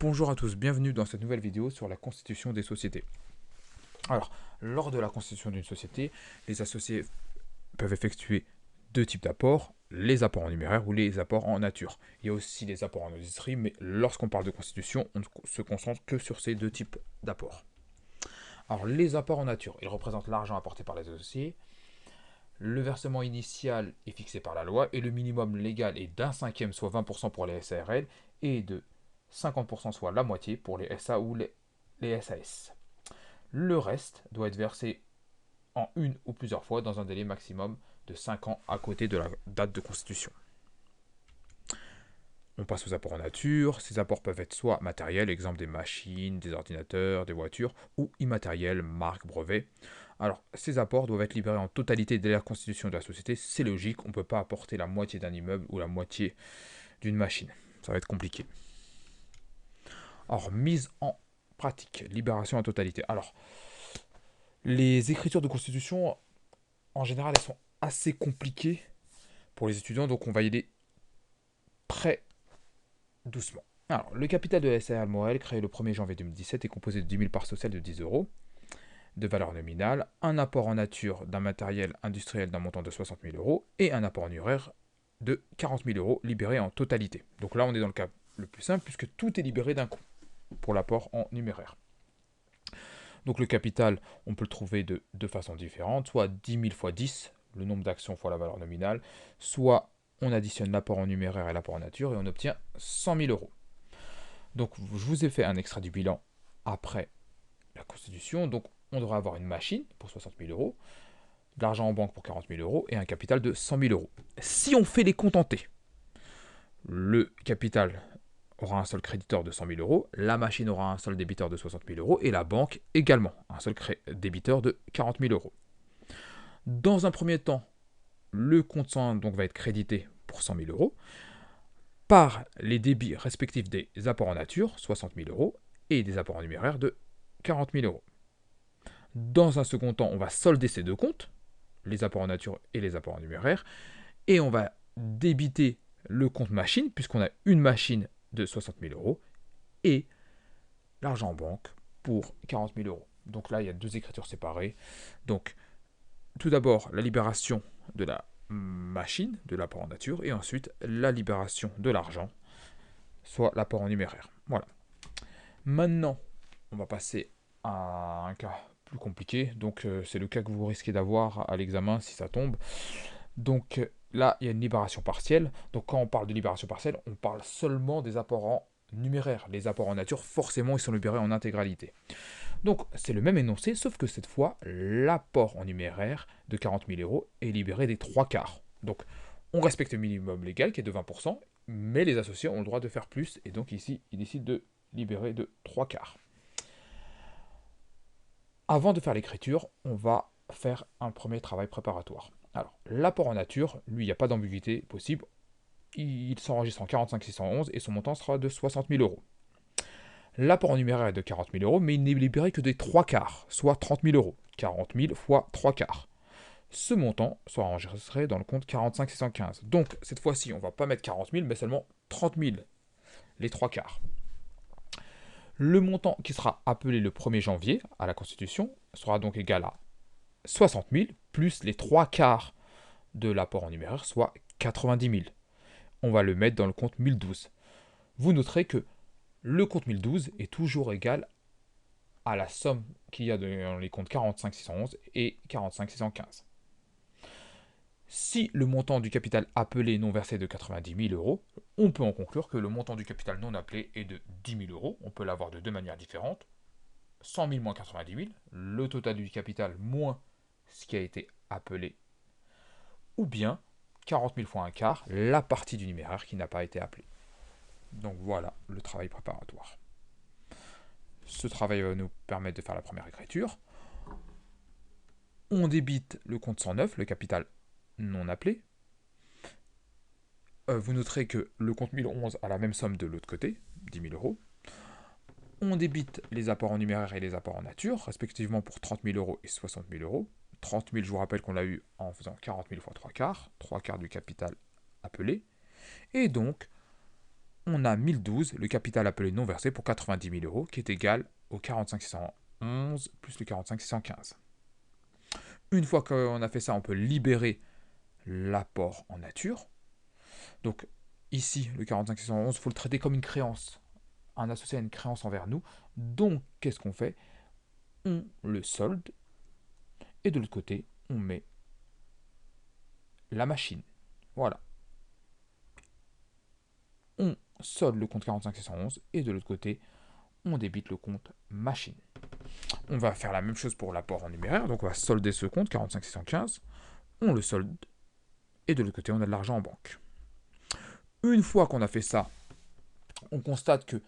Bonjour à tous, bienvenue dans cette nouvelle vidéo sur la constitution des sociétés. Alors, lors de la constitution d'une société, les associés peuvent effectuer deux types d'apports, les apports en numéraire ou les apports en nature. Il y a aussi les apports en industrie, mais lorsqu'on parle de constitution, on ne se concentre que sur ces deux types d'apports. Alors, les apports en nature, ils représentent l'argent apporté par les associés. Le versement initial est fixé par la loi et le minimum légal est d'un cinquième, soit 20% pour les SARL, et de 50%, soit la moitié, pour les SA ou les SAS. Le reste doit être versé en une ou plusieurs fois dans un délai maximum de 5 ans à côté de la date de constitution. On passe aux apports en nature. Ces apports peuvent être soit matériels, exemple des machines, des ordinateurs, des voitures, ou immatériels, marques, brevets. Alors, ces apports doivent être libérés en totalité dès la constitution de la société. C'est logique, on ne peut pas apporter la moitié d'un immeuble ou la moitié d'une machine. Ça va être compliqué. Alors, mise en pratique, libération en totalité. Alors, les écritures de constitution, en général, elles sont assez compliquées pour les étudiants, donc on va y aller très doucement. Alors, le capital de la SARL Morel, créé le 1er janvier 2017, est composé de 10 000 parts sociales de 10 euros de valeur nominale, un apport en nature d'un matériel industriel d'un montant de 60 000 euros et un apport en numéraire de 40 000 euros libéré en totalité. Donc là, on est dans le cas le plus simple puisque tout est libéré d'un coup pour l'apport en numéraire. Donc le capital, on peut le trouver de deux façons différentes, soit 10 000 fois 10, le nombre d'actions fois la valeur nominale, soit on additionne l'apport en numéraire et l'apport en nature et on obtient 100 000 euros. Donc je vous ai fait un extrait du bilan après la constitution. Donc on devrait avoir une machine pour 60 000 euros, de l'argent en banque pour 40 000 euros et un capital de 100 000 euros. Si on fait les contentés, le capital aura un seul créditeur de 100 000 euros, la machine aura un seul débiteur de 60 000 euros et la banque également un seul débiteur de 40 000 euros. Dans un premier temps, le compte 100 donc va être crédité pour 100 000 euros par les débits respectifs des apports en nature, 60 000 euros, et des apports en numéraire de 40 000 euros. Dans un second temps, on va solder ces deux comptes, les apports en nature et les apports en numéraire, et on va débiter le compte machine, puisqu'on a une machine de 60 000 euros, et l'argent en banque pour 40 000 euros. Donc là, il y a deux écritures séparées. Donc, tout d'abord, la libération de la machine, de l'apport en nature, et ensuite la libération de l'argent, soit l'apport en numéraire. Voilà. Maintenant, on va passer à un cas plus compliqué. Donc, c'est le cas que vous risquez d'avoir à l'examen si ça tombe. Donc, là, il y a une libération partielle. Donc, quand on parle de libération partielle, on parle seulement des apports en numéraire. Les apports en nature, forcément, ils sont libérés en intégralité. Donc, c'est le même énoncé, sauf que cette fois, l'apport en numéraire de 40 000 euros est libéré des trois quarts. Donc, on respecte le minimum légal qui est de 20%, mais les associés ont le droit de faire plus, et donc ici, ils décident de libérer de trois quarts. Avant de faire l'écriture, on va faire un premier travail préparatoire. Alors, l'apport en nature, lui, il n'y a pas d'ambiguïté possible. Il s'enregistre en 45 611 et son montant sera de 60 000 euros. L'apport en numéraire est de 40 000 euros, mais il n'est libéré que des 3 quarts, soit 30 000 euros. 40 000 fois 3 quarts. Ce montant sera enregistré dans le compte 45 615. Donc, cette fois-ci, on ne va pas mettre 40 000, mais seulement 30 000, les 3 quarts. Le montant qui sera appelé le 1er janvier à la Constitution sera donc égal à 60 000 plus les 3 quarts de l'apport en numéraire, soit 90 000. On va le mettre dans le compte 1012. Vous noterez que le compte 1012 est toujours égal à la somme qu'il y a dans les comptes 45 611 et 45 615. Si le montant du capital appelé non versé est de 90 000 euros, on peut en conclure que le montant du capital non appelé est de 10 000 euros. On peut l'avoir de deux manières différentes. 100 000 moins 90 000, le total du capital moins ce qui a été appelé, ou bien 40 000 fois un quart, la partie du numéraire qui n'a pas été appelée. Donc voilà le travail préparatoire. Ce travail va nous permettre de faire la première écriture. On débite le compte 109, le capital non appelé. Vous noterez que le compte 1011 a la même somme de l'autre côté, 10 000 euros. On débite les apports en numéraire et les apports en nature, respectivement pour 30 000 euros et 60 000 euros. 30 000, je vous rappelle qu'on l'a eu en faisant 40 000 fois 3 quarts du capital appelé. Et donc, on a 1012, le capital appelé non versé pour 90 000 euros, qui est égal au 45 611 plus le 45 615. Une fois qu'on a fait ça, on peut libérer l'apport en nature. Donc ici, le 45 611, il faut le traiter comme une créance, un associé à une créance envers nous. Donc, qu'est-ce qu'on fait? On le solde, et de l'autre côté, on met la machine. Voilà. On solde le compte 45 611, et de l'autre côté, on débite le compte machine. On va faire la même chose pour l'apport en numéraire, donc on va solder ce compte 45 615, on le solde, et de l'autre côté, on a de l'argent en banque. Une fois qu'on a fait ça, on constate que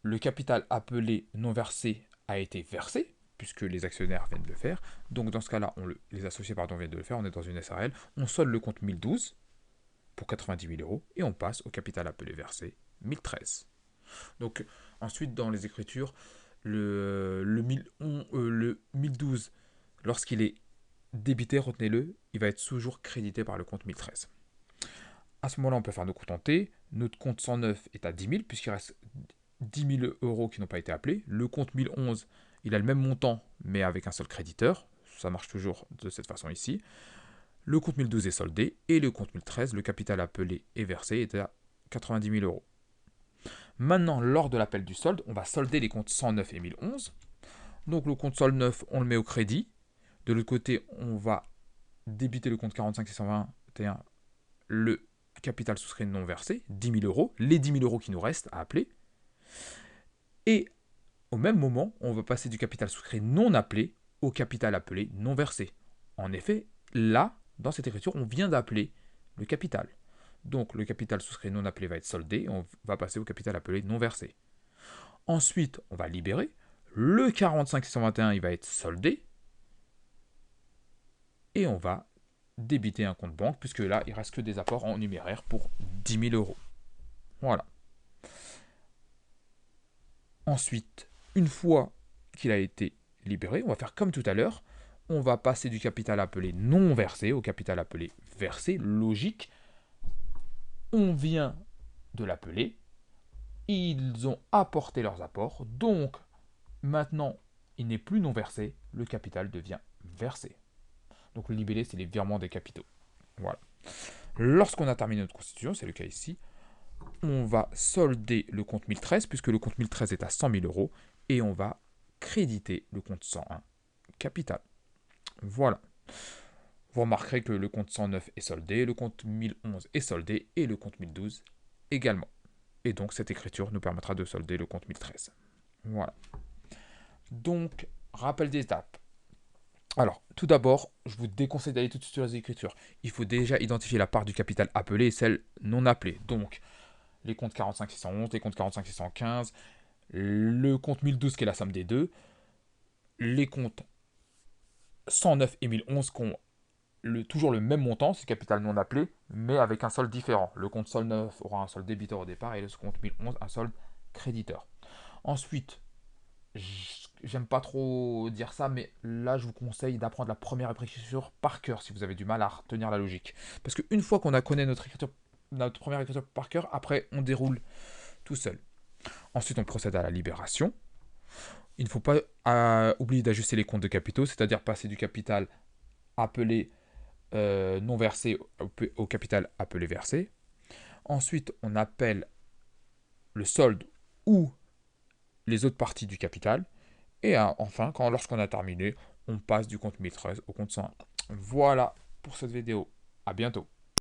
le capital appelé non versé a été versé, puisque les actionnaires viennent de le faire. Donc dans ce cas-là, les associés viennent de le faire, on est dans une SARL, on solde le compte 1012 pour 90 000 euros, et on passe au capital appelé versé 1013. Donc ensuite, dans les écritures, le 1012, lorsqu'il est débité, retenez-le, il va être toujours crédité par le compte 1013. À ce moment-là, on peut faire nos comptes en T. Notre compte 109 est à 10 000, puisqu'il reste 10 000 euros qui n'ont pas été appelés. Le compte 1011, il a le même montant, mais avec un seul créditeur. Ça marche toujours de cette façon ici. Le compte 1012 est soldé, et le compte 1013, le capital appelé et versé, est à 90 000 euros. Maintenant, lors de l'appel du solde, on va solder les comptes 109 et 1011. Donc le compte 109, on le met au crédit. De l'autre côté, on va débiter le compte 45 621, le capital souscrit non versé, 10 000 euros, les 10 000 euros qui nous restent à appeler. Et au même moment, on va passer du capital souscrit non appelé au capital appelé non versé. En effet, là, dans cette écriture, on vient d'appeler le capital. Donc le capital souscrit non appelé va être soldé, et on va passer au capital appelé non versé. Ensuite, on va libérer. Le 45 621, il va être soldé. Et on va débiter un compte banque, puisque là, il ne reste que des apports en numéraire pour 10 000 euros. Voilà. Ensuite, une fois qu'il a été libéré, on va faire comme tout à l'heure. On va passer du capital appelé non versé au capital appelé versé. Logique. On vient de l'appeler. Ils ont apporté leurs apports. Donc, maintenant, il n'est plus non versé. Le capital devient versé. Donc, le libellé, c'est les virements des capitaux. Voilà. Lorsqu'on a terminé notre constitution, c'est le cas ici, on va solder le compte 1013, puisque le compte 1013 est à 100 000 euros, et on va créditer le compte 101 capital. Voilà. Vous remarquerez que le compte 109 est soldé, le compte 1011 est soldé, et le compte 1012 également. Et donc cette écriture nous permettra de solder le compte 1013. Voilà. Donc, rappel des étapes. Alors, tout d'abord, je vous déconseille d'aller tout de suite sur les écritures. Il faut déjà identifier la part du capital appelé et celle non appelée. Donc, les comptes 45 611, les comptes 45 615, le compte 1012 qui est la somme des deux, les comptes 109 et 1011 qui ont toujours le même montant, c'est capital non appelé, mais avec un solde différent. Le compte 109 aura un solde débiteur au départ et le compte 1011 un solde créditeur. Ensuite, j'aime pas trop dire ça, mais là je vous conseille d'apprendre la première écriture par cœur si vous avez du mal à retenir la logique. Parce qu'une fois qu'on a connaît notre première écriture par cœur, après on déroule tout seul. Ensuite on procède à la libération. Il ne faut pas oublier d'ajuster les comptes de capitaux, c'est-à-dire passer du capital appelé non versé au capital appelé versé. Ensuite on appelle le solde ou les autres parties du capital. Et enfin, lorsqu'on a terminé, on passe du compte 1013 au compte 101. Voilà pour cette vidéo. À bientôt.